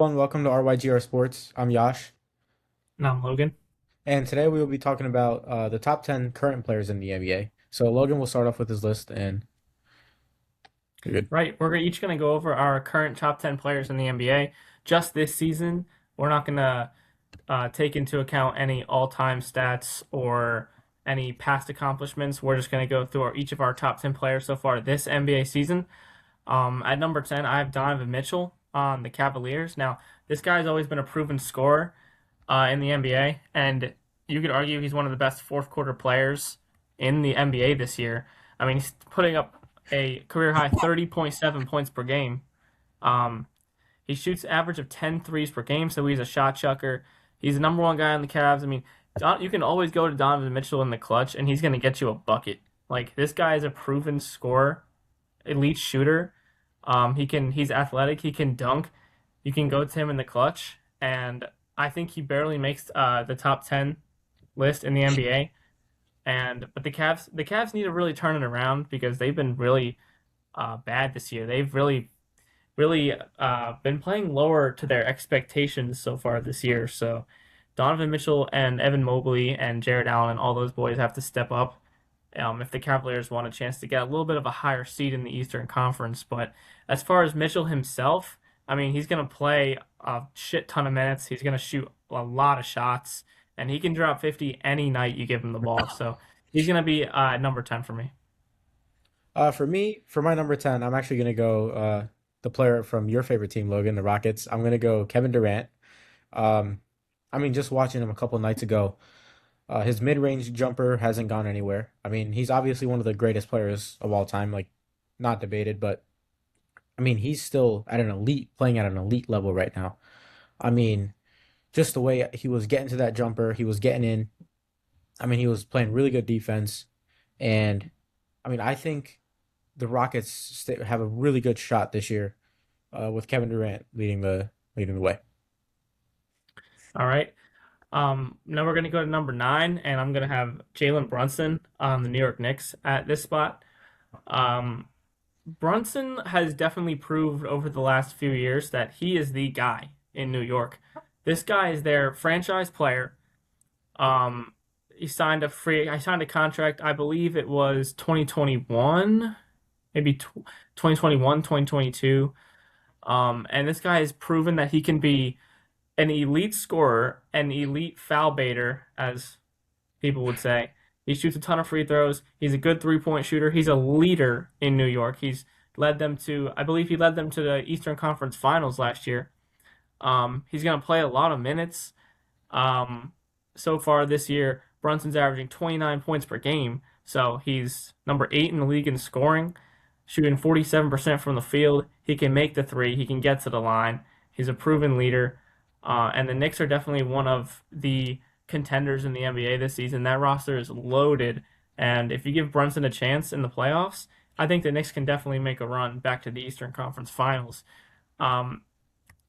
Everyone, welcome to RYGR Sports. I'm Yash, No, I'm Logan. and today we will be talking about the top 10 current players in the NBA. So Logan will start off with his list, and you're good. Right, we're each going to go over our current top 10 players in the NBA just this season. We're not going to take into account any all time stats or any past accomplishments. We're just going to go through each of our top 10 players so far this NBA season. At number 10, I have Donovan Mitchell on the Cavaliers. Now, this guy's always been a proven scorer in the NBA, and you could argue he's one of the best fourth quarter players in the NBA this year. I mean, he's putting up a career high 30.7 points per game. Um, he shoots average of 10 threes per game, so he's a shot chucker. He's the number one guy on the Cavs. I mean, you can always go to Donovan Mitchell in the clutch, and he's going to get you a bucket. Like, this guy is a proven scorer, elite shooter. He's athletic. He can dunk. You can go to him in the clutch, and I think he barely makes the top 10 list in the NBA. But the Cavs need to really turn it around because they've been really bad this year. They've really been playing lower to their expectations so far this year. So Donovan Mitchell and Evan Mobley and Jared Allen and all those boys have to step up if the Cavaliers want a chance to get a little bit of a higher seed in the Eastern Conference. But as far as Mitchell himself, I mean, he's going to play a shit ton of minutes. He's going to shoot a lot of shots, and he can drop 50 any night you give him the ball. So he's going to be number 10 for me. For me, for my number 10, I'm actually going to go the player from your favorite team, Logan, the Rockets. I'm going to go Kevin Durant. Um, I mean, just watching him a couple nights ago, his mid-range jumper hasn't gone anywhere. I mean, he's obviously one of the greatest players of all time, like, not debated, but I mean, he's still playing at an elite level right now. I mean, just the way he was getting to that jumper, he was getting in. I mean, he was playing really good defense, and I mean, I think the Rockets have a really good shot this year with Kevin Durant leading the way. All right. Now we're going to go to number 9, and I'm going to have Jalen Brunson on the New York Knicks at this spot. Um, Brunson has definitely proved over the last few years that he is the guy in New York. This guy is their franchise player. Um, I signed a contract. I believe it was 2021, maybe 2021, 2022. And this guy has proven that he can be an elite scorer, an elite foul baiter, as people would say. He shoots a ton of free throws. He's a good 3-point shooter. He's a leader in New York. I believe he led them to the Eastern Conference Finals last year. He's going to play a lot of minutes. Um, so far this year, Brunson's averaging 29 points per game. So he's number 8 in the league in scoring, shooting 47% from the field. He can make the three, he can get to the line. He's a proven leader. And the Knicks are definitely one of the contenders in the NBA this season. That roster is loaded. And if you give Brunson a chance in the playoffs, I think the Knicks can definitely make a run back to the Eastern Conference Finals. Um,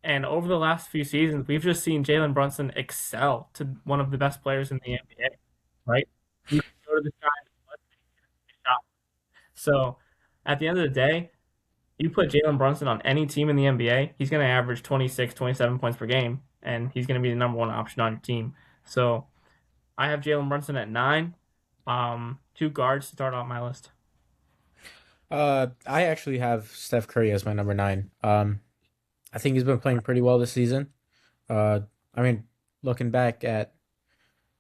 and over the last few seasons, we've just seen Jalen Brunson excel to one of the best players in the NBA, right? You can go to the guy and shot. So at the end of the day, you put Jalen Brunson on any team in the NBA, he's going to average 26, 27 points per game, and he's going to be the number one option on your team. So I have Jalen Brunson at 9. Two guards to start off my list. I actually have Steph Curry as my number 9. I think he's been playing pretty well this season. Uh, I mean, looking back at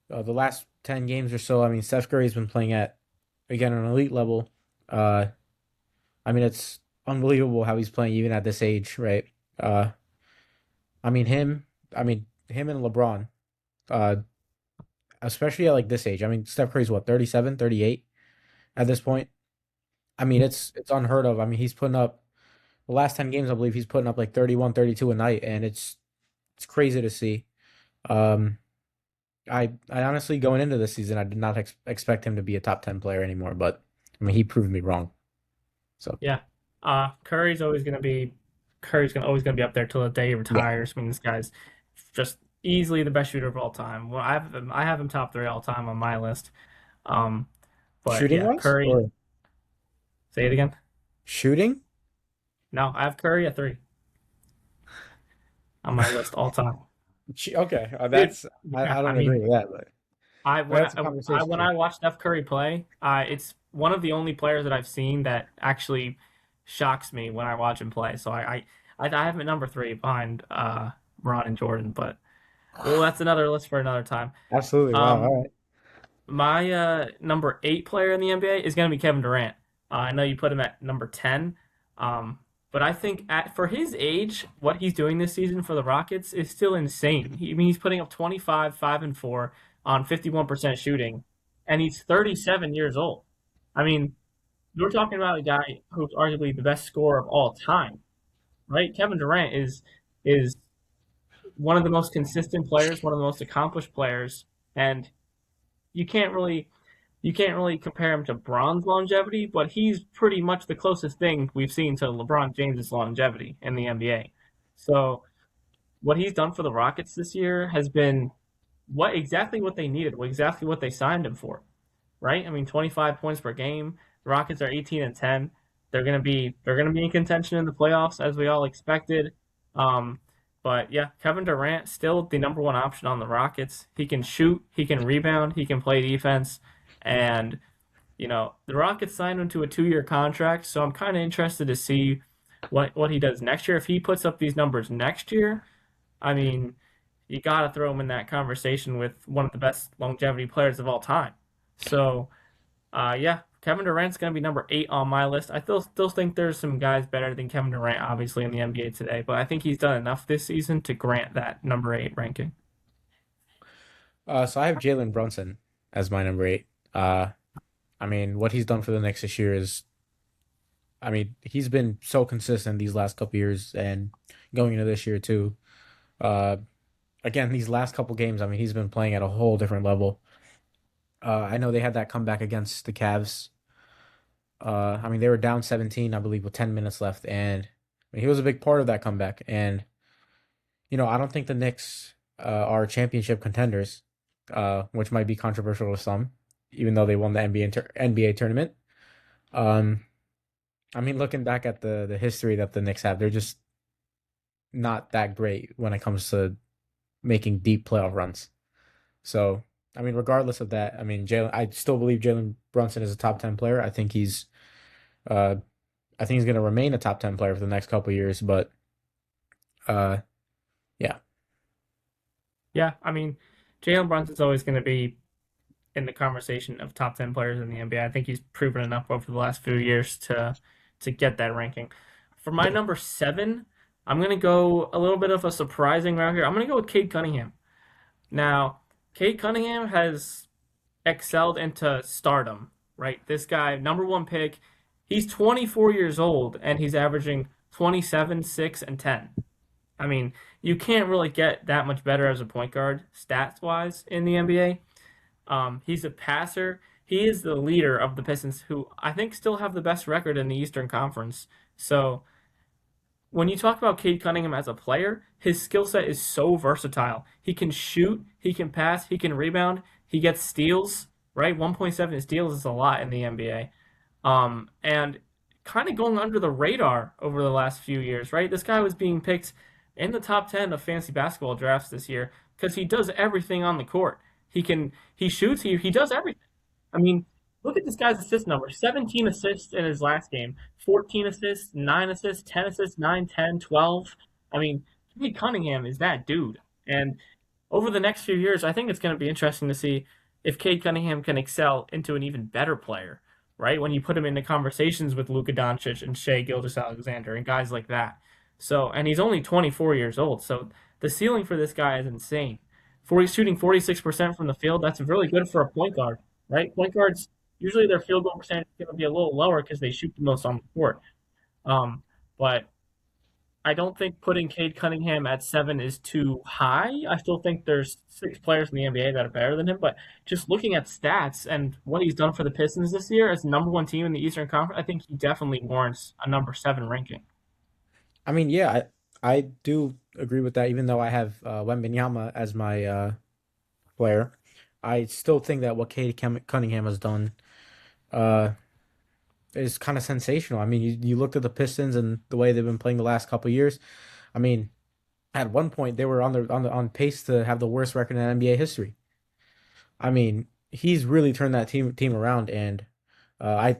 the last 10 games or so, I mean, Steph Curry's been playing at, again, an elite level. Uh, I mean, it's unbelievable how he's playing even at this age, right? Uh, I mean, him and LeBron, uh, especially at like this age. I mean, Steph Curry's what, 37, 38 at this point? I mean, it's unheard of. I mean, he's putting up the last 10 games, I believe he's putting up like 31, 32 a night, and it's crazy to see. Um, I honestly, going into this season, I did not expect him to be a top 10 player anymore, but I mean, he proved me wrong. So, Yeah. Curry's gonna always gonna be up there till the day he yeah. retires. I mean, this guy's just easily the best shooter of all time. Well, I have him top 3 all time on my list. Um, but Shooting yeah, wise Curry. or Say it again. shooting? No, I have Curry at 3. on my list all time. Okay, Dude, that's yeah, I I don't agree mean, with that, but that's a conversation When too. I watch Steph Curry play, it's one of the only players that I've seen that actually shocks me when I watch him play. So I have him at number three behind Ron and Jordan, but well, that's another list for another time. Absolutely. Wow. Um, All right. my number eight player in the NBA is going to be Kevin Durant. I know you put him at number 10, um, but I think for his age, what he's doing this season for the Rockets is still insane. I mean, he's putting up 25, 5, and 4 on 51% shooting, and he's 37 years old. I mean, we're talking about a guy who's arguably the best scorer of all time, right? Kevin Durant is one of the most consistent players, one of the most accomplished players, and you can't really compare him to Bron's longevity, but he's pretty much the closest thing we've seen to LeBron James's longevity in the NBA. So what he's done for the Rockets this year has been what they needed, exactly what they signed him for, right? I mean, 25 points per game. The Rockets are 18 and 10. They're gonna be in contention in the playoffs as we all expected. Um, but yeah, Kevin Durant still the number one option on the Rockets. He can shoot, he can rebound, he can play defense, and the Rockets signed him to a 2-year contract, so I'm kind of interested to see what he does next year. If he puts up these numbers next year, I mean, you got to throw him in that conversation with one of the best longevity players of all time. So, yeah, Kevin Durant's going to be number 8 on my list. I still think there's some guys better than Kevin Durant, obviously, in the NBA today, but I think he's done enough this season to grant that number 8 ranking. So I have Jalen Brunson as my number 8. Uh, I mean, what he's done for the Knicks this year is, I mean, he's been so consistent these last couple years and going into this year too. Uh, Again, these last couple games, I mean, he's been playing at a whole different level. I know they had that comeback against the Cavs. I mean, they were down 17, I believe, with 10 minutes left, and I mean, he was a big part of that comeback. And I don't think the Knicks are championship contenders, which might be controversial to some, even though they won the NBA tournament. Um, I mean, looking back at the history that the Knicks have, they're just not that great when it comes to making deep playoff runs. So, I mean, regardless of that, I mean, I still believe Jalen Brunson is a top 10 player. Uh, I think he's going to remain a top 10 player for the next couple of years. But, uh, yeah, Yeah, I mean, Jalen Brunson's always going to be in the conversation of top 10 players in the NBA. I think he's proven enough over the last few years to get that ranking. For my number 7, I'm going to go a little bit of a surprising route here. I'm going to go with Cade Cunningham. Now, Cade Cunningham has excelled into stardom, right? This guy, number 1 pick, he's 24 years old and he's averaging 27, 6, and 10. I mean, you can't really get that much better as a point guard stats wise in the NBA. He's a passer. He is the leader of the Pistons, who I think still have the best record in the Eastern Conference. So when you talk about Cade Cunningham as a player, his skill set is so versatile. He can shoot, he can pass, he can rebound, he gets steals, right? 1.7 steals is a lot in the NBA. And kind of going under the radar over the last few years, right? This guy was being picked in the top 10 of fantasy basketball drafts this year because he does everything on the court. He shoots, he does everything. I mean, look at this guy's assist number. 17 assists in his last game, 14 assists, 9 assists, 10 assists, 9, 10, 12. I mean, Cade Cunningham is that dude. And over the next few years, I think it's going to be interesting to see if Cade Cunningham can excel into an even better player, right? When you put him into conversations with Luka Doncic and Shea Gilgeous-Alexander and guys like that. So, and he's only 24 years old, so the ceiling for this guy is insane. Shooting 46% from the field, that's really good for a point guard, right? Point guards, usually their field goal percentage is going to be a little lower because they shoot the most on the court. Um, but I don't think putting Cade Cunningham at 7 is too high. I still think there's 6 players in the NBA that are better than him, but just looking at stats and what he's done for the Pistons this year as the number 1 team in the Eastern Conference, I think he definitely warrants a number 7 ranking. I mean, yeah, I do agree with that. Even though I have Wembanyama as my player, I still think that what Cunningham has done uh, is kind of sensational. I mean, you looked at the Pistons and the way they've been playing the last couple of years. I mean, At one point, they were on pace to have the worst record in NBA history. I mean, he's really turned that team around, and I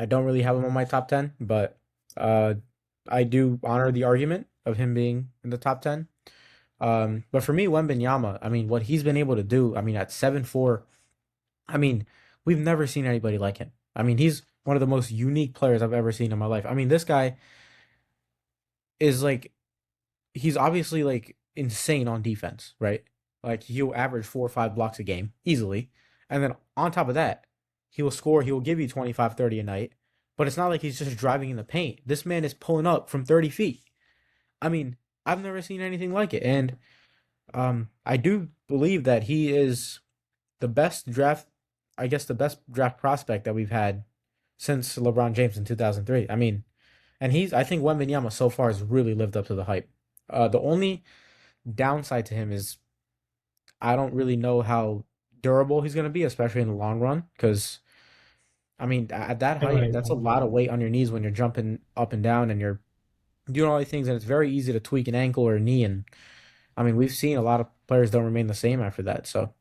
don't really have him on my top 10, but uh, I do honor the argument of him being in the top 10. But for me, Wembanyama, I mean, what he's been able to do, I mean, at 7'4", I mean, we've never seen anybody like him. I mean, he's one of the most unique players I've ever seen in my life. I mean, this guy is like, he's obviously like insane on defense, right? Like he'll average 4 or 5 blocks a game easily. And then on top of that, he will score, he will give you 25, 30 a night. But it's not like he's just driving in the paint. This man is pulling up from 30 feet. I mean, I've never seen anything like it. And I do believe that he is the best draft, I guess the best draft prospect that we've had since LeBron James in 2003. I mean, and I think Wembanyama so far has really lived up to the hype. The only downside to him is I don't really know how durable he's going to be, especially in the long run. Because, I mean, at that height, Right. that's a lot of weight on your knees when you're jumping up and down and you're doing all these things. And it's very easy to tweak an ankle or a knee. And, I mean, we've seen a lot of players don't remain the same after that. So,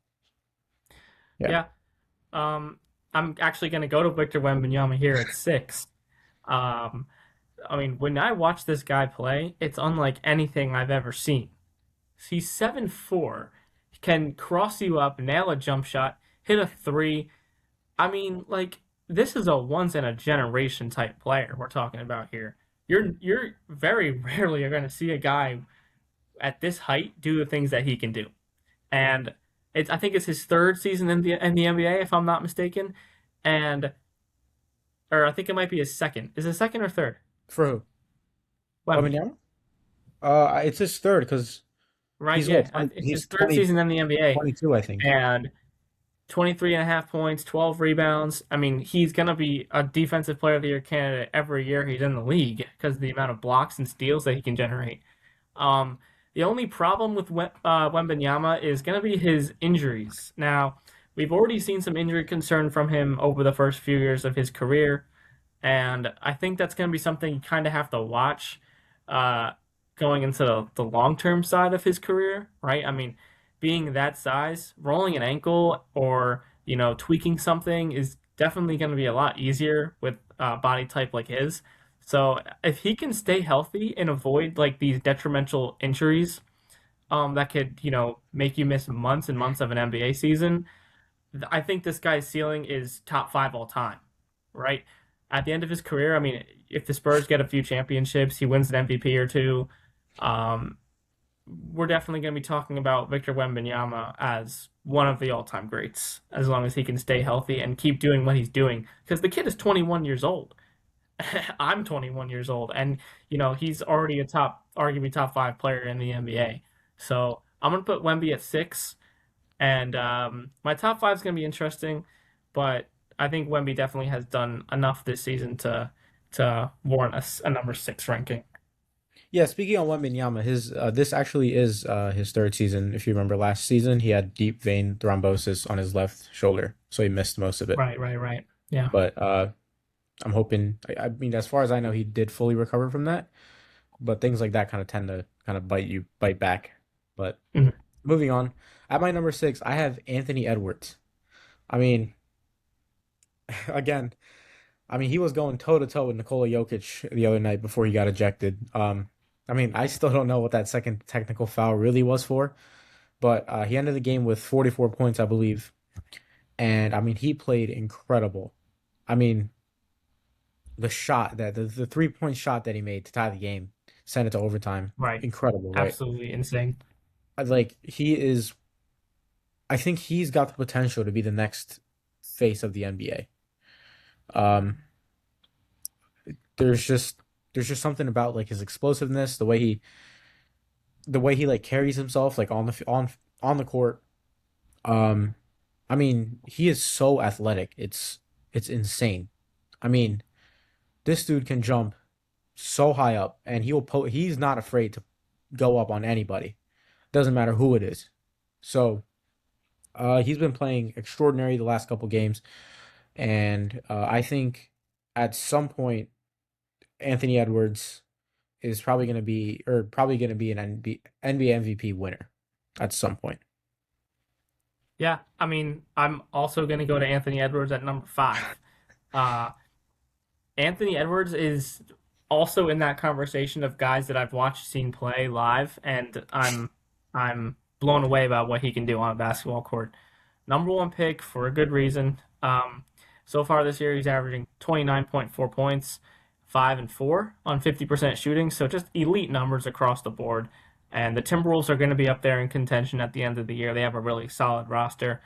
yeah. Yeah. Um, I'm actually going to go to Victor Wembanyama here at 6. Um, I mean, when I watch this guy play, it's unlike anything I've ever seen. He's 7'4", can cross you up, nail a jump shot, hit a three. I mean, like this is a once in a generation type player we're talking about here. You're very rarely are going to see a guy at this height do the things that he can do. And I think it's his third season in the NBA if I'm not mistaken. And or I think it might be his second. Is it second or third? For who? Wemby. Wembanyama? It's his third because Right? he's what? Yeah. 20, It's his he's third 20, season in the NBA. 22, I think. And 23 and a half points, 12 rebounds. I mean, he's going to be a defensive player of the year candidate every year he's in the league because of the amount of blocks and steals that he can generate. Um, the only problem with Wembanyama is going to be his injuries. Now, we've already seen some injury concern from him over the first few years of his career, and I think that's going to be something you kind of have to watch uh, going into the long term side of his career, right? I mean, being that size, rolling an ankle or tweaking something is definitely going to be a lot easier with a body type like his. So if he can stay healthy and avoid like these detrimental injuries, that could make you miss months and months of an NBA season, I think this guy's ceiling is top 5 all time, right? At the end of his career, I mean, if the Spurs get a few championships, he wins an MVP or two, um, we're definitely going to be talking about Victor Wembanyama as one of the all-time greats, as long as he can stay healthy and keep doing what he's doing. Because the kid is 21 years old. I'm 21 years old, and he's already arguably top 5 player in the NBA. So I'm gonna put Wemby at 6. And my top 5 is going to be interesting, but I think Wemby definitely has done enough this season to warrant a number 6 ranking. Yeah, speaking on Wembanyama, his this actually is his third season. If you remember last season, he had deep vein thrombosis on his left shoulder, so he missed most of it. Right, right, right. Yeah. But I'm hoping. I mean, as far as I know, he did fully recover from that. But things like that kind of tend to kind of bite back. But Mhm. moving on, at my number 6, I have Anthony Edwards. I mean, again, I mean, he was going toe to toe with Nikola Jokic the other night before he got ejected. I mean, I still don't know what that second technical foul really was for, but he ended the game with 44 points, I believe. And I mean, he played incredible. I mean, the 3-point shot that he made to tie the game, sent it to overtime. Right. Incredible, right? Absolutely insane. Like I think he's got the potential to be the next face of the NBA. Um, there's just something about like his explosiveness, the way he like carries himself like on the court. Um, I mean, he is so athletic. It's insane. I mean, this dude can jump so high up, and he's not afraid to go up on anybody. Doesn't matter who it is. So, he's been playing extraordinary the last couple games, and I think at some point Anthony Edwards is probably going to be an NBA MVP winner at some point. Yeah, I mean, I'm also going to go to Anthony Edwards at number five. Uh, Anthony Edwards is also in that conversation of guys that I've watched seen play live, and I'm blown away about what he can do on a basketball court. Number one pick for a good reason. So far this year, he's averaging 29.4 points, 5 and 4 on 50% shooting. So just elite numbers across the board. And the Timberwolves are going to be up there in contention at the end of the year. They have a really solid roster.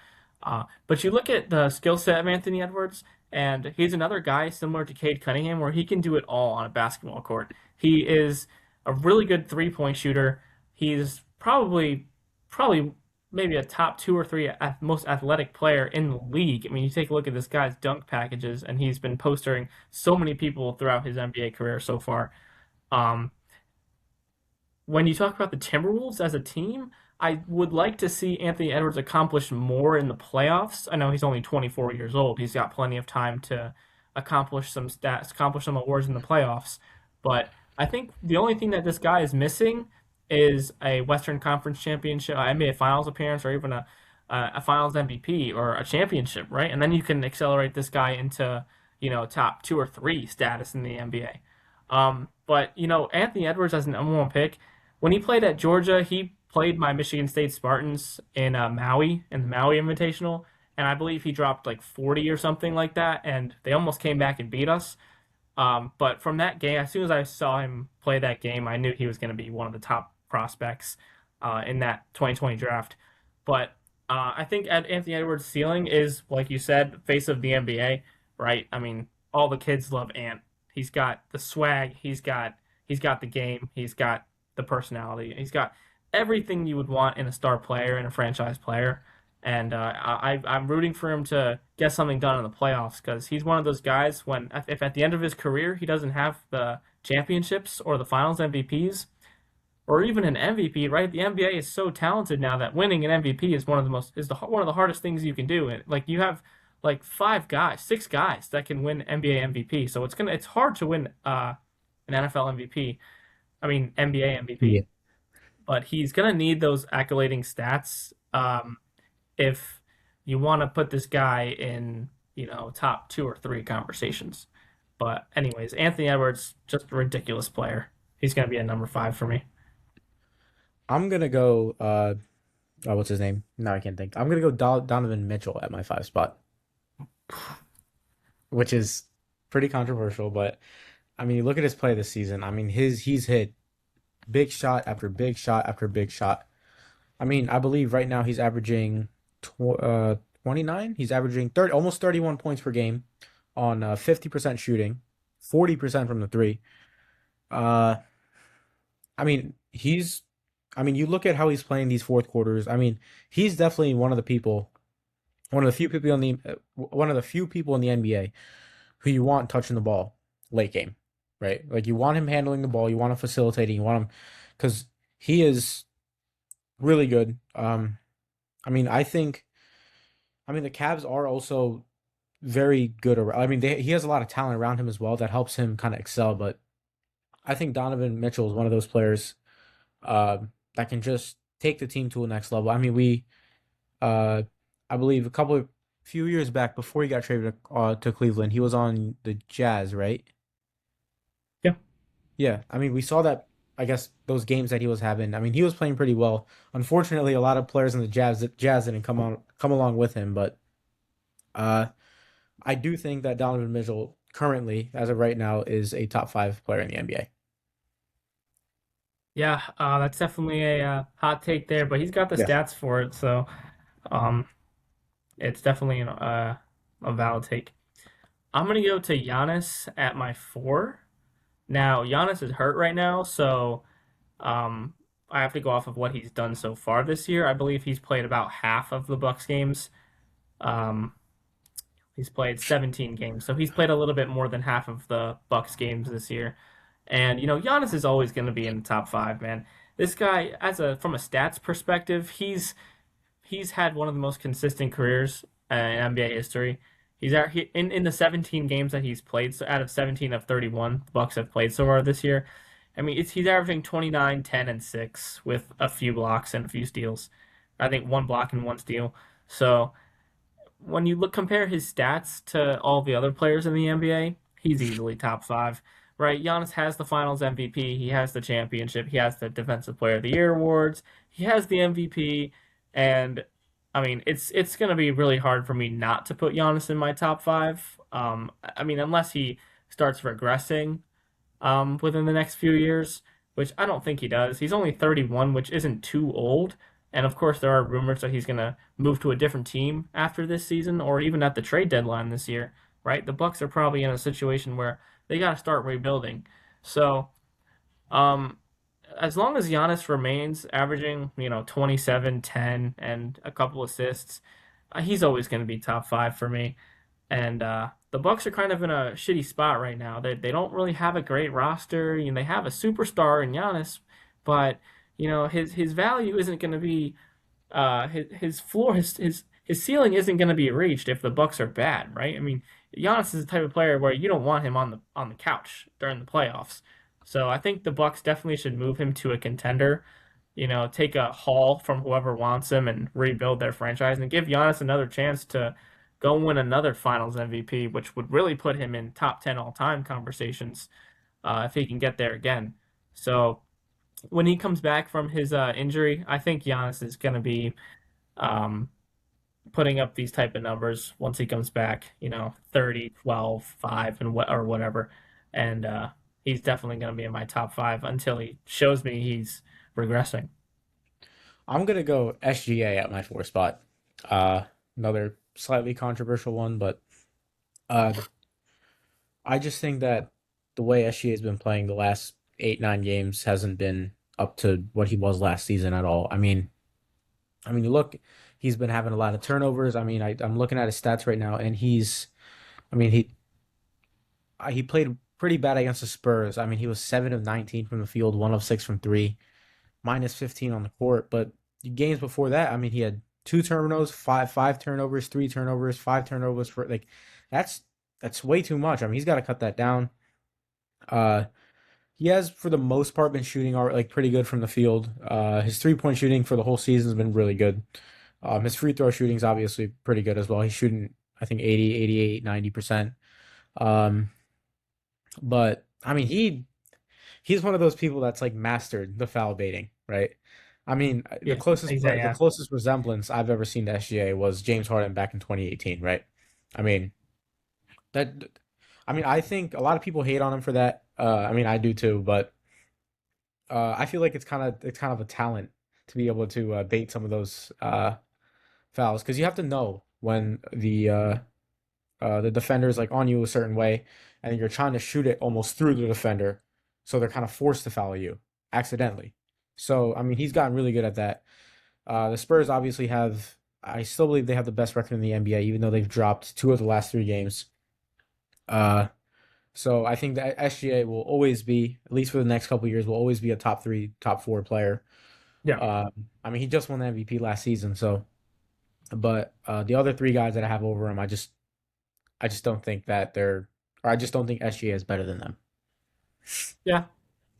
But you look at the skill set of Anthony Edwards, and he's another guy similar to Cade Cunningham where he can do it all on a basketball court. He is a really good 3-point shooter. He's probably maybe a top two or three most athletic player in the league. I mean, you take a look at this guy's dunk packages, and he's been postering so many people throughout his NBA career so far. Um, when you talk about the Timberwolves as a team, I would like to see Anthony Edwards accomplish more in the playoffs. I know he's only 24 years old. He's got plenty of time to accomplish some stats, accomplish some awards in the playoffs. But I think the only thing that this guy is missing is a Western Conference championship, NBA Finals appearance, or even a Finals MVP or a championship, right? And then you can accelerate this guy into top two or three status in the NBA. But Anthony Edwards as an number one pick, when he played at Georgia, he played my Michigan State Spartans in Maui in the Maui Invitational, and I believe he dropped like 40 or something like that, and they almost came back and beat us. But from that game, as soon as I saw him play that game, I knew he was going to be one of the top prospects in that 2020 draft. But I think Anthony Edwards' ceiling is, like you said, face of the NBA, right? I mean, all the kids love Ant. He's got the swag. He's got the game. He's got the personality. He's got everything you would want in a star player and a franchise player. And I'm rooting for him to get something done in the playoffs because he's one of those guys when if at the end of his career he doesn't have the championships or the Finals MVPs or even an MVP, right? The NBA is so talented now that winning an MVP is one of the hardest things you can do. And like you have like six guys that can win NBA MVP. So it's hard to win an NFL MVP. I mean NBA Yeah. MVP, but he's gonna need those accolading stats if you want to put this guy in top two or three conversations. But anyways, Anthony Edwards just a ridiculous player. He's gonna be a number five for me. I'm gonna go. Oh, what's his name? No, I can't think. I'm gonna go Donovan Mitchell at my five spot, which is pretty controversial. But I mean, you look at his play this season. I mean, he's hit big shot after big shot after big shot. I mean, I believe right now he's averaging 29. He's averaging 30, almost 31 points per game on 50% shooting, 40% from the three. Uh, I mean, you look at how he's playing these fourth quarters. I mean, he's definitely one of the few people in the NBA who you want touching the ball late game, right? Like you want him handling the ball, you want him facilitating, you want him because he is really good. I mean, the Cavs are also very good. I mean, he has a lot of talent around him as well that helps him kind of excel. But I think Donovan Mitchell is one of those players that can just take the team to the next level. I mean, uh, I believe few years back before he got traded to Cleveland, he was on the Jazz, right? Yeah. Yeah, I mean, we saw that. I guess those games that he was having. I mean, he was playing pretty well. Unfortunately, a lot of players in the Jazz didn't come along with him. But uh, I do think that Donovan Mitchell currently, as of right now, is a top five player in the NBA. Yeah, that's definitely a hot take there, but he's got the Yeah. stats for it, so um, it's definitely a valid take. I'm gonna go to Giannis at my four. Now, Giannis is hurt right now, so um, I have to go off of what he's done so far this year. I believe he's played about half of the Bucks games. Um, he's played 17 games, so he's played a little bit more than half of the Bucks games this year. And Giannis is always going to be in the top five, man. This guy, from a stats perspective, he's had one of the most consistent careers in NBA history. In the 17 games that he's played, so out of 17 of 31 the Bucks have played so far this year, I mean, he's averaging 29, 10, and 6 with a few blocks and a few steals. I think one block and one steal. So when you compare his stats to all the other players in the NBA, he's easily top five, right? Giannis has the Finals MVP, he has the championship, he has the Defensive Player of the Year awards, he has the MVP, and I mean it's gonna be really hard for me not to put Giannis in my top five. I mean unless he starts regressing within the next few years, which I don't think he does. He's only 31, which isn't too old. And of course, there are rumors that he's going to move to a different team after this season, or even at the trade deadline this year. Right? The Bucks are probably in a situation where they got to start rebuilding. So, um, as long as Giannis remains averaging, 27, 10, and a couple assists, he's always going to be top five for me. And the Bucks are kind of in a shitty spot right now. They don't really have a great roster. They have a superstar in Giannis, but his value isn't going to be his floor his ceiling isn't going to be reached if the Bucks are bad, right? I mean, Giannis is the type of player where you don't want him on the couch during the playoffs. So I think the Bucks definitely should move him to a contender. Take a haul from whoever wants him and rebuild their franchise and give Giannis another chance to go win another Finals MVP, which would really put him in top 10 all time conversations if he can get there again. So when he comes back from his injury, I think Giannis is going to be um, putting up these type of numbers once he comes back, 30, 12, 5, and or whatever. And he's definitely going to be in my top five until he shows me he's regressing. I'm gonna go SGA at my fourth spot. Another slightly controversial one, but uh, I just think that the way SGA has been playing the last 8, 9 games hasn't been up to what he was last season at all. I mean, look, he's been having a lot of turnovers. I mean, I'm looking at his stats right now, and I mean, he played pretty bad against the Spurs. I mean, he was 7 of 19 from the field, 1 of 6 from three, minus 15 on the court. But games before that, I mean, he had two turnovers, five turnovers, three turnovers, five turnovers for like that's that's way too much. I mean, he's got to cut that down. Uh, he has for the most part been shooting like pretty good from the field. His 3 point shooting for the whole season has been really good. His free throw shooting is obviously pretty good as well. He's shooting I think 80, 88, 90%. Um, but I mean he's one of those people that's like mastered the foul baiting, right? I mean, Yeah, exactly. the Yeah, closest resemblance I've ever seen to SGA was James Harden back in 2018, right? I mean, that I think a lot of people hate on him for that. I mean, I do too, but I feel like it's kind of a talent to be able to bait some of those fouls because you have to know when the defender is like on you a certain way, and you're trying to shoot it almost through the defender, so they're kind of forced to foul you accidentally. So I mean, he's gotten really good at that. The Spurs obviously have. I still believe they have the best record in the NBA, even though they've dropped 2 of the last 3 games. Uh, so I think that SGA will always be, at least for the next couple of years, will always be a top three, top four player. yeah, I mean, he just won the MVP last season, so. But the other three guys that I have over him, I just don't think that or I just don't think SGA is better than them. yeah.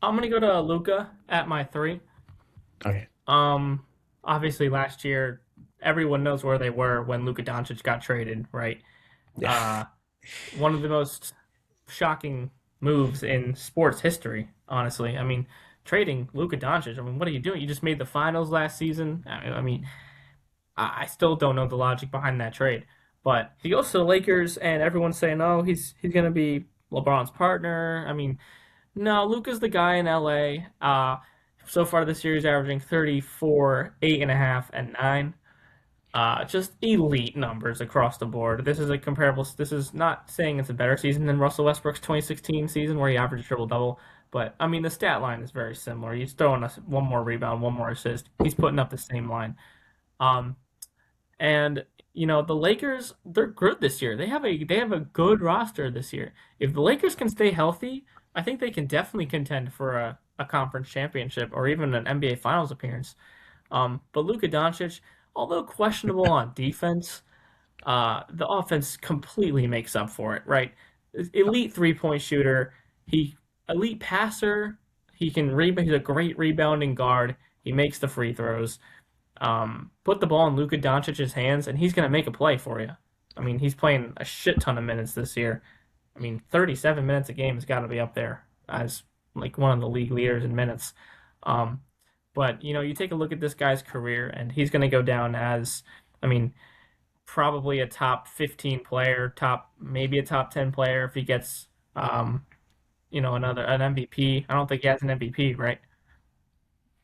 I'm gonna go to Luca at my three. Okay. Um, Obviously last year everyone knows where they were when Luka Doncic got traded, right? Yeah. Uh, One of the most shocking moves in sports history, honestly. I mean, trading Luka Doncic. I mean, what are you doing? You just made the finals last season. I mean, I still don't know the logic behind that trade. But he goes to the Lakers, and everyone's saying, "Oh, he's gonna be LeBron's partner." I mean, no, Luka's the guy in LA. So far this year, he's averaging 34, 8.5, and 9. Just elite numbers across the board. This is a comparable. This is not saying it's a better season than Russell Westbrook's 2016 season where he averaged triple double, but I mean the stat line is very similar. He's throwing us one more rebound, one more assist. He's putting up the same line. Um, and the Lakers, they're good this year. They have a good roster this year. If the Lakers can stay healthy, I think they can definitely contend for a conference championship or even an NBA Finals appearance. But Luka Doncic, although questionable on defense, the offense completely makes up for it, right? Elite 3 point shooter, he elite passer, He's a great rebounding guard. He makes the free throws. Put the ball in Luka Doncic's hands, and he's gonna make a play for you. I mean, he's playing a shit ton of minutes this year. I mean, 37 minutes a game has got to be up there as like one of the league leaders in minutes. Um, but you take a look at this guy's career, and he's going to go down as, I mean, probably a top 15 player, top maybe a top 10 player if he gets, an MVP. I don't think he has an MVP, right?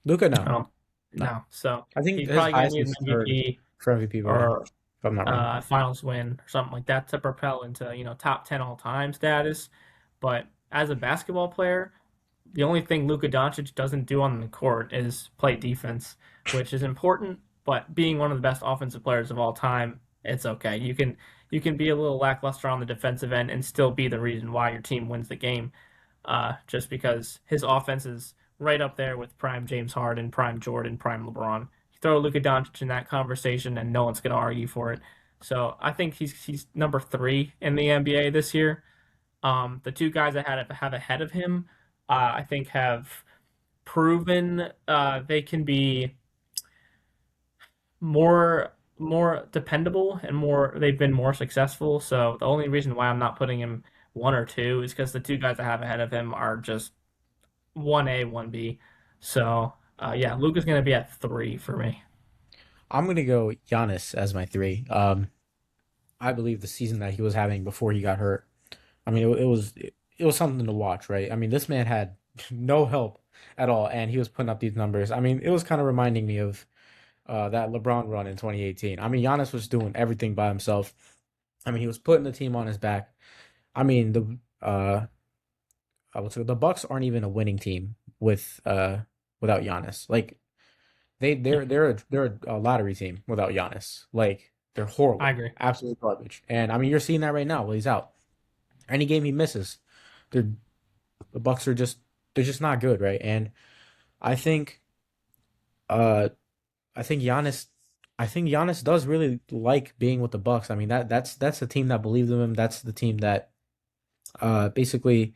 Luca, I no, don't no. no. So I think he's his probably going to highest need an is third MVP for MVP voting, or if I'm not wrong. finals win or something like that to propel into top 10 all time status. But as a basketball player, the only thing Luka Doncic doesn't do on the court is play defense, which is important. But being one of the best offensive players of all time, it's okay. You can be a little lackluster on the defensive end and still be the reason why your team wins the game. Just because his offense is right up there with prime James Harden, prime Jordan, prime LeBron. You throw Luka Doncic in that conversation, and no one's going to argue for it. So I think he's number 3 in the NBA this year. The two guys I have ahead of him, I think have proven they can be more dependable and more they've been more successful. So the only reason why I'm not putting him 1 or 2 is because the two guys I have ahead of him are just 1A, 1B. So yeah, Luka's gonna be at 3 for me. I'm gonna go Giannis as my three. I believe the season that he was having before he got hurt. I mean, it was something to watch, right? I mean, this man had no help at all, and he was putting up these numbers. I mean, it was kind of reminding me of that LeBron run in 2018. I mean, Giannis was doing everything by himself. I mean, he was putting the team on his back. I mean, I would say the Bucks aren't even a winning team without Giannis. Like they're a lottery team without Giannis. Like they're I horrible, agree. absolute garbage. And I mean, you're seeing that right now while he's out. Any game he misses, they're the Bucks are just they're just not good, right? And I think uh I think Giannis I think Giannis does really like being with the Bucks. I mean that's the team that believed in him. That's the team that basically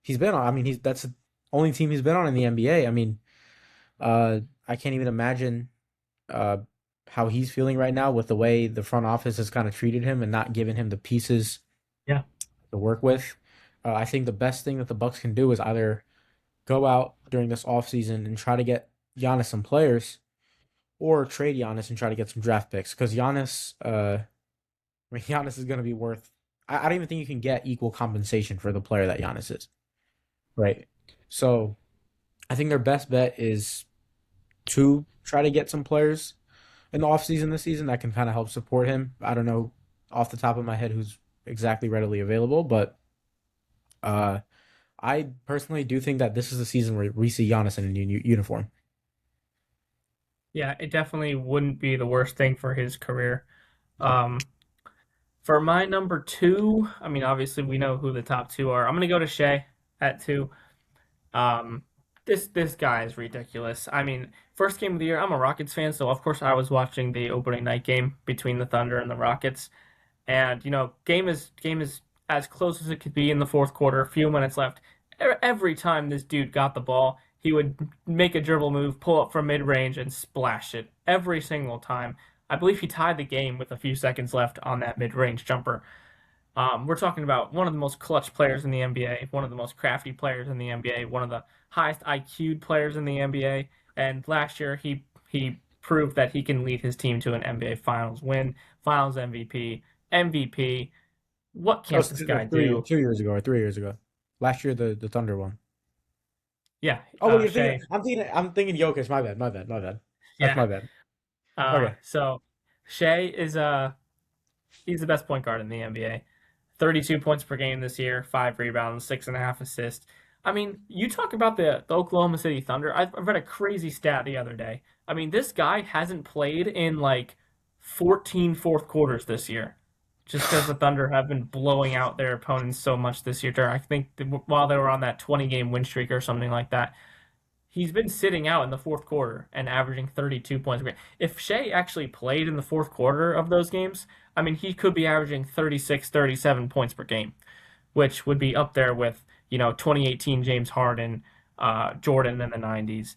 he's been on. I mean that's the only team he's been on in the NBA. I mean, I can't even imagine uh how he's feeling right now with the way the front office has kind of treated him and not given him the pieces Yeah. to work with. I think the best thing that the Bucks can do is either go out during this offseason and try to get Giannis some players or trade Giannis and try to get some draft picks because I mean, Giannis is going to be worth. I don't even think you can get equal compensation for the player that Giannis is, right? So I think their best bet is to try to get some players in the offseason this season that can kind of help support him. I don't know off the top of my head who's exactly readily available, but uh, I personally do think that this is the season where we see Giannis in a new uniform. Yeah, it definitely wouldn't be the worst thing for his career. Um, for my number 2, I mean, obviously we know who the top 2 are. I'm gonna go to Shea at 2. Um, this guy is ridiculous. I mean, first game of the year, I'm a Rockets fan, so of course I was watching the opening night game between the Thunder and the Rockets. And game is as close as it could be in the fourth quarter. A few minutes left. Every time this dude got the ball, he would make a dribble move, pull up from mid range, and splash it every single time. I believe he tied the game with a few seconds left on that mid range jumper. We're talking about one of the most clutch players in the NBA, one of the most crafty players in the NBA, one of the highest IQ'd players in the NBA. And last year, he proved that he can lead his team to an NBA Finals win, Finals MVP, MVP. What That can't was this guy do? 2 years ago or 3 years ago. Last year the Thunder won. Yeah, Oh wait, you're thinking Shea. I'm thinking Jokic. My bad, my bad, my bad. That's Yeah. my bad. Okay. So Shea is he's the best point guard in the NBA. 32 points per game this year, 5 rebounds, 6.5 assists. I mean, you talk about the Oklahoma City Thunder. I read a crazy stat the other day. I mean, this guy hasn't played in like 14 fourth quarters this year, just because the Thunder have been blowing out their opponents so much this year. I think while they were on that 20-game win streak or something like that, he's been sitting out in the fourth quarter and averaging 32 points per game. If Shea actually played in the fourth quarter of those games, I mean, he could be averaging 36, 37 points per game, which would be up there with, 2018 James Harden, Jordan in the 90s.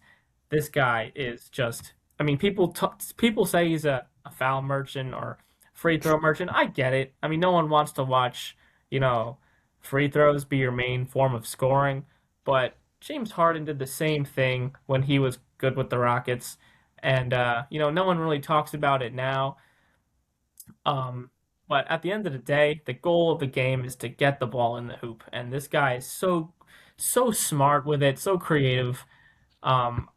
This guy is just, I mean, people say he's a foul merchant or free throw merchant. I get it. I mean, no one wants to watch, you know, free throws be your main form of scoring, but James Harden did the same thing when he was good with the Rockets. And, no one really talks about it now. Um, but at the end of the day, the goal of the game is to get the ball in the hoop. And this guy is so smart with it, so creative. Um,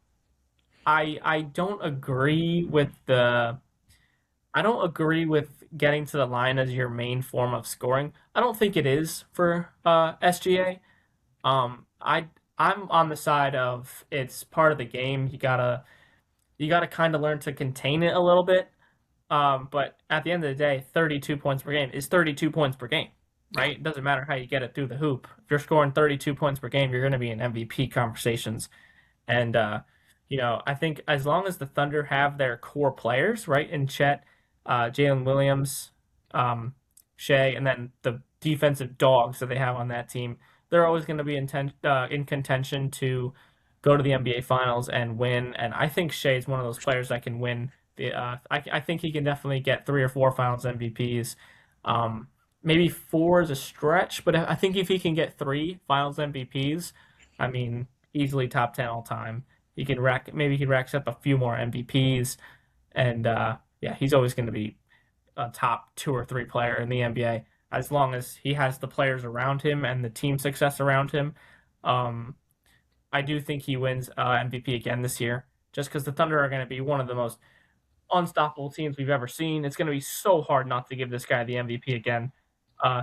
I don't agree with the I don't agree with getting to the line as your main form of scoring. I don't think it is for SGA. I'm on the side of it's part of the game. You gotta kind of learn to contain it a little bit. But at the end of the day, 32 points per game is 32 points per game, right? It doesn't matter how you get it through the hoop. If you're scoring 32 points per game, you're going to be in MVP conversations. And I think as long as the Thunder have their core players, right, in Chet, Jalen Williams, Shea, and then the defensive dogs that they have on that team, they're always going to be in contention to go to the NBA Finals and win. And I think Shea is one of those players that can win. I think he can definitely get 3 or 4 Finals MVPs. Maybe 4 is a stretch, but I think if he can get 3 Finals MVPs, I mean, easily top 10 all time. Maybe he racks up a few more MVPs, and yeah, he's always going to be a top 2 or 3 player in the NBA as long as he has the players around him and the team success around him. Um, I do think he wins MVP again this year, just because the Thunder are going to be one of the most unstoppable teams we've ever seen. It's going to be so hard not to give this guy the MVP again.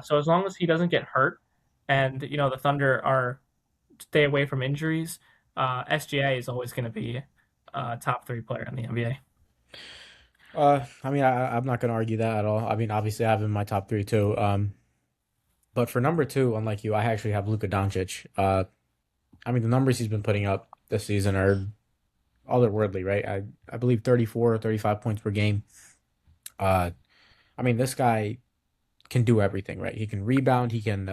So as long as he doesn't get hurt, and the Thunder are stay away from injuries, SGA is always going to be a top 3 player in the NBA. I mean, I'm not gonna argue that at all. I mean, obviously, I have him in my top three too. But for number two, unlike you, I actually have Luka Doncic. I mean, the numbers he's been putting up this season are otherworldly, right? I believe 34 or 35 points per game. Uh, I mean, this guy can do everything, right? He can rebound, he can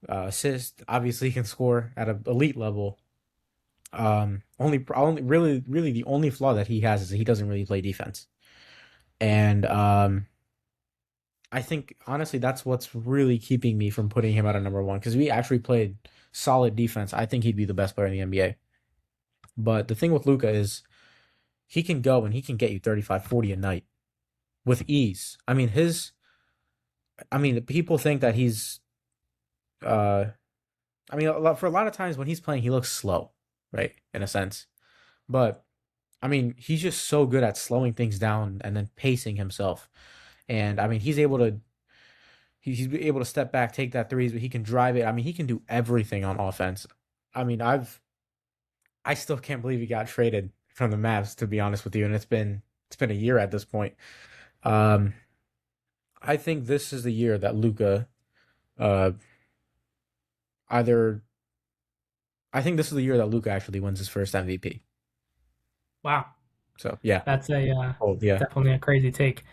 assist. Obviously, he can score at an elite level. Only really the only flaw that he has is that he doesn't really play defense, and I think honestly that's what's really keeping me from putting him at a number one because we actually played solid defense. I think he'd be the best player in the NBA. But the thing with Luca is he can go and he can get you 35, 40 a night with ease. I mean people think that he's uh I mean for a lot of times when he's playing he looks slow, right? In a sense. But I mean, he's just so good at slowing things down and then pacing himself. And I mean, he's able to step back, take that threes, but he can drive it. I mean, he can do everything on offense. I mean, I still can't believe he got traded from the Mavs, to be honest with you, and it's been a year at this point. Um, I think this is the year that Luca, uh, either I think this is the year that Luca actually wins his first MVP. Wow, So yeah, that's oh yeah, definitely a crazy take.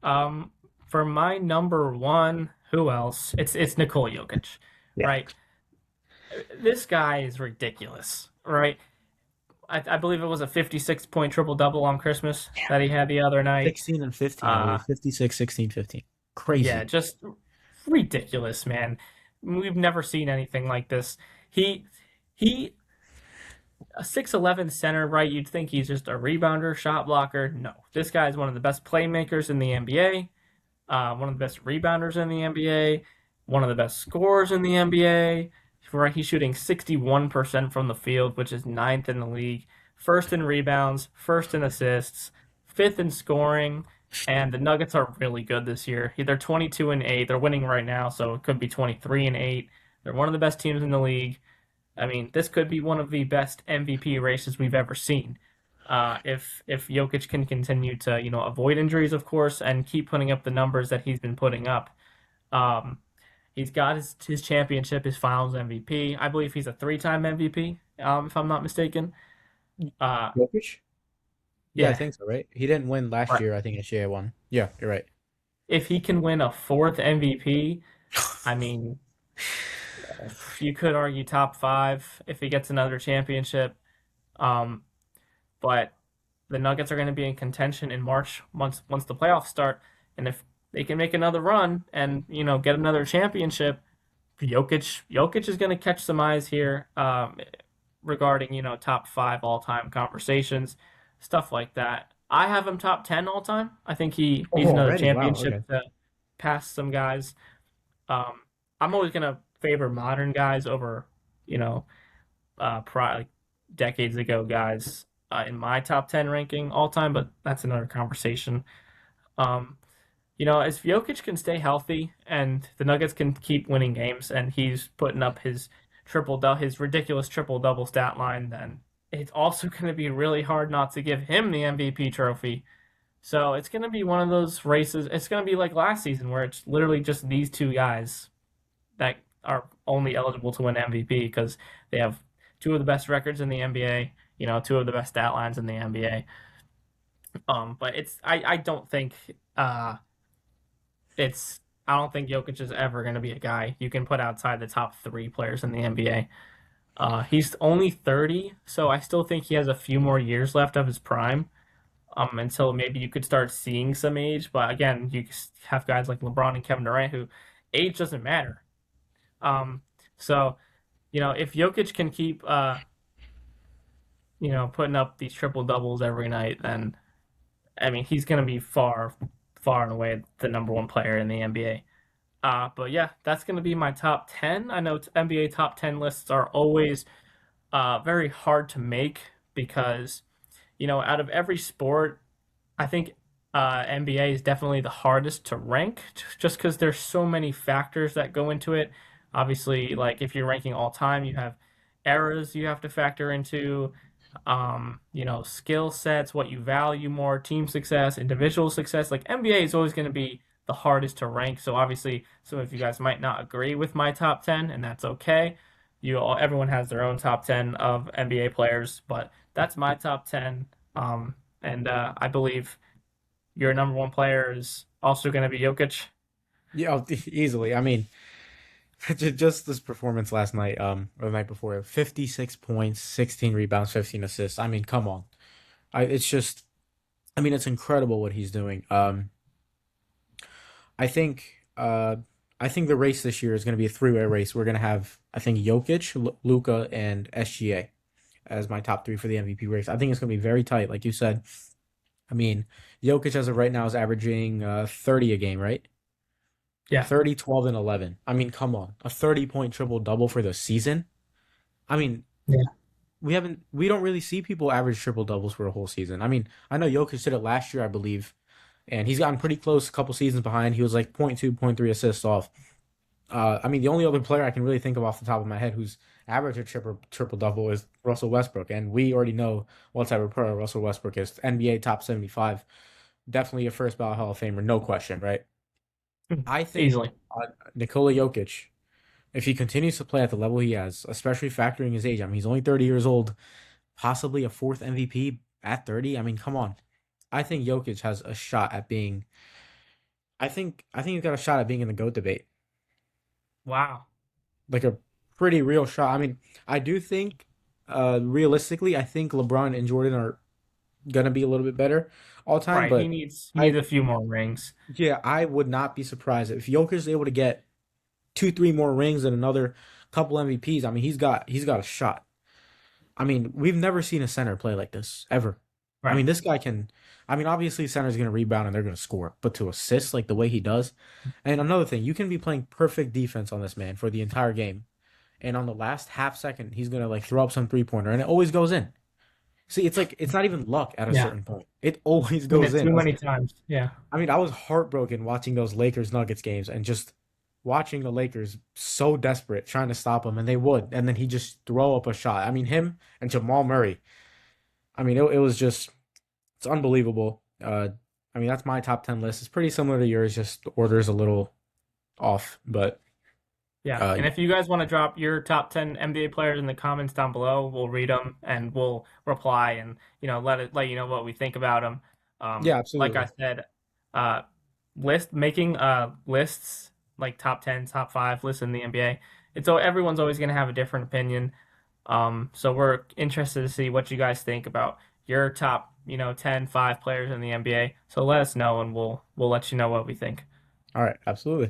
Um, for my number one, who else? It's Nikola Jokic, yeah, right? This guy is ridiculous, right? I believe it was a 56-point triple double on Christmas that he had the other night. 16 and 15, I Uh, believe. 56, 16, 15. yeah, Crazy. just ridiculous, man. We've never seen anything like this. He he a 6'11 center, right? You'd think he's just a rebounder, shot blocker. No, this guy is one of the best playmakers in the NBA, one of the best rebounders in the NBA, one of the best scorers in the NBA. Right, he's shooting 61% from the field, which is ninth in the league, first in rebounds, first in assists, fifth in scoring. And the Nuggets are really good this year. They're 22-8. They're winning right now, so it could be 23-8. They're one of the best teams in the league. I mean, this could be one of the best MVP races we've ever seen. If Jokic can continue to avoid injuries, of course, and keep putting up the numbers that he's been putting up. Um, he's got his championship, his Finals MVP. I believe he's a 3-time MVP, if I'm not mistaken. Uh, Jokic? Yeah, I yeah, think so, right? He didn't win last right. year. I think Shea won. Yeah, you're If he can win a fourth MVP, I mean, You could argue top five if he gets another championship. Um, but the Nuggets are going to be in contention in March once the playoffs start, and if they can make another run and get another championship, Jokic is going to catch some eyes here regarding top five all time conversations, stuff like that. I have him top 10 all time. I think he Oh, needs another already? Wow. championship Okay. to pass some guys. Um, I'm always going to favor modern guys over you know like decades ago guys in my top 10 ranking all time, but that's another conversation. Um, if Jokic can stay healthy and the Nuggets can keep winning games and he's putting up his ridiculous triple double stat line, then it's also going to be really hard not to give him the MVP trophy. So it's going to be one of those races. It's going to be like last season where it's literally just these two guys that are only eligible to win MVP because they have two of the best records in the NBA, two of the best stat lines in the NBA. But I don't think it's I don't think Jokic is ever going to be a guy you can put outside the top three players in the NBA. He's only 30, so I still think he has a few more years left of his prime. Until maybe you could start seeing some age. But again, you have guys like LeBron and Kevin Durant who age doesn't matter. Um, so if Jokic can keep putting up these triple doubles every night, then I mean he's going to be far, far and away the number one player in the NBA. But yeah, that's going to be my top 10. I know NBA top 10 lists are always very hard to make because, out of every sport, I think NBA is definitely the hardest to rank just because there's so many factors that go into it. Obviously, like if you're ranking all time, you have eras you have to factor into, skill sets, what you value more, team success, individual success. Like NBA is always going to be the hardest to rank. So obviously, some of you guys might not agree with my top 10, and that's okay. Everyone has their own top 10 of NBA players, but that's my top 10. And I believe your number one player is also going to be Jokic. Yeah, easily. I mean, just this performance last night, or the night before, 56 points, 16 rebounds, 15 assists. I mean, come on. It's just, I mean, it's incredible what he's doing. I think, uh, I think the race this year is going to be a three-way race. We're going to have, I think, Jokic, Luca, and SGA as my top three for the MVP race. I think it's going to be very tight, like you said. I mean, Jokic as of right now is averaging 30 a game, right? Yeah, 30, 12, and 11. I mean, come on. A 30-point triple double for the season. I mean, yeah, we don't really see people average triple doubles for a whole season. I mean, I know Jokic did it last year, I believe, and he's gotten pretty close a couple seasons behind. He was like point 0.2, point 0.3 assists off. I mean, the only other player I can really think of off the top of my head who's averaged a triple double is Russell Westbrook, and we already know what type of player Russell Westbrook is. NBA top 75, definitely a first ballot Hall of Famer, no question, right? I think easily. Nikola Jokic, if he continues to play at the level he has, especially factoring his age, I mean, he's only 30 years old, possibly a fourth MVP at 30. I mean, come on. I think Jokic has a shot at being. I think he's got a shot at being in the GOAT debate, Wow. like a pretty real shot. I mean, I do think, realistically, I think LeBron and Jordan are gonna be a little bit better all time, Right. He but needs he needs I a few more rings. yeah, I would not be surprised if Jokic is able to get two, three more rings and another couple MVPs. I mean, he's got a shot. I mean, we've never seen a center play like this ever. I Right. mean, this guy can. I mean, obviously, center's going to rebound and they're going to score, but to assist like the way he does, and another thing, you can be playing perfect defense on this man for the entire game, and on the last half second, he's going to like throw up some 3-pointer, and it always goes in. See, it's like it's not even luck at a Yeah. certain point. It always Seen goes it in. too many times. Yeah. I mean, I was heartbroken watching those Lakers Nuggets games and just watching the Lakers so desperate trying to stop him, and they would, and then he just throw up a shot. I mean, him and Jamal Murray. I mean, it was just it's unbelievable. I mean, that's my top 10 list. It's pretty similar to yours, just the order's a little off, but Yeah. uh, And if you guys want to drop your top 10 NBA players in the comments down below, we'll read them and we'll reply and let you know what we think about them. yeah, Like I absolutely. said, making lists like top 10, top 5 lists in the NBA everyone's always going to have a different opinion. So we're interested to see what you guys think about your top, 10, 5 players in the NBA. So let us know, and we'll let you know what we think. All right, absolutely.